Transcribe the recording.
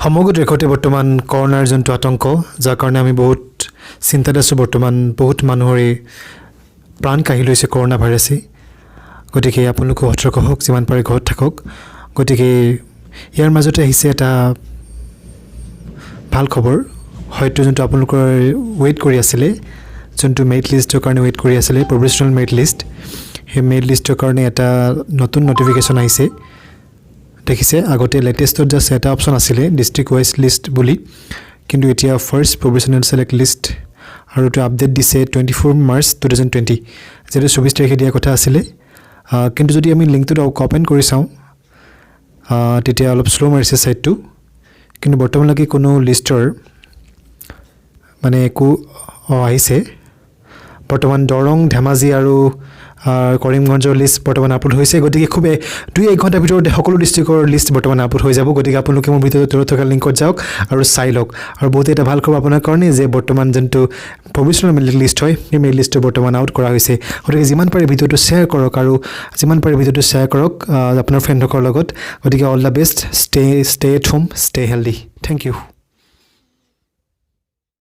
সমগ্ৰ দেশতে বৰ্তমান কৰোনাৰ যোনটো আতংক যাৰ কাৰণে আমি বহুত চিন্তাত আছোঁ বৰ্তমান বহুত মানুহৰে প্ৰাণ কাঢ়ি লৈছে কৰোনা ভাইৰাছে গতিকে আপোনালোকে সতৰ্ক হওক যিমান পাৰে ঘৰত থাকক গতিকে ইয়াৰ মাজতে আহিছে এটা ভাল খবৰ হয়তো যোনটো আপোনালোকৰ ৱেইট কৰি আছিলে যোনটো মেৰিট লিষ্টৰ কাৰণে ৱেইট কৰি আছিলে প্ৰভিজনেল মেৰিট লিষ্ট সেই মেৰিট লিষ্টৰ কাৰণে এটা নতুন নটিফিকেশ্যন আহিছে দেখিছে আগতে লেটেষ্টত জাষ্ট এটা অপশ্যন আছিলে ডিষ্ট্ৰিক্ট ৱাইজ লিষ্ট বুলি কিন্তু এতিয়া ফাৰ্ষ্ট প্ৰভিজনেল সিলেক্ট লিষ্ট আৰু এটা আপডেট দিছে 24 মাৰ্চ 2020 যেটা 24 তাৰিখে দিয়া কথা আছিলে কিন্তু যদি আমি লিংকটো ওপেন কৰি চাওঁ তেতিয়া অলপ স্লো মাৰিছে সাইটটো কিন্তু বৰ্তমানলৈকে কোনো লিষ্টৰ মানে একো আহিছে বৰ্তমান দৰং ধেমাজি আৰু কৰিমগঞ্জৰ লিষ্ট বৰ্তমান আপলোড হৈছে গতিকে খুব 2-1 ঘণ্টাৰ ভিতৰত সকলো ডিষ্ট্ৰিক্টৰ লিষ্ট বৰ্তমান আপলোড হৈ যাব গতিকে আপোনালোকে মোৰ ভিডিঅ'টো তলত থকা লিংকত যাওক আৰু চাই লওক আৰু বহুত এটা ভাল খবৰ আপোনাৰ কাৰণে যে বৰ্তমান যোনটো প্ৰভিজনেল মেৰিট লিষ্ট হয় সেই মেৰিট লিষ্টটো বৰ্তমান আউট কৰা হৈছে গতিকে যিমান পাৰে ভিডিঅ'টো শ্বেয়াৰ কৰক আৰু যিমান পাৰে ভিডিঅ'টো শ্বেয়াৰ কৰক আপোনাৰ ফ্ৰেণ্ডসকলৰ লগত গতিকে all the best stay at home stay healthy thank U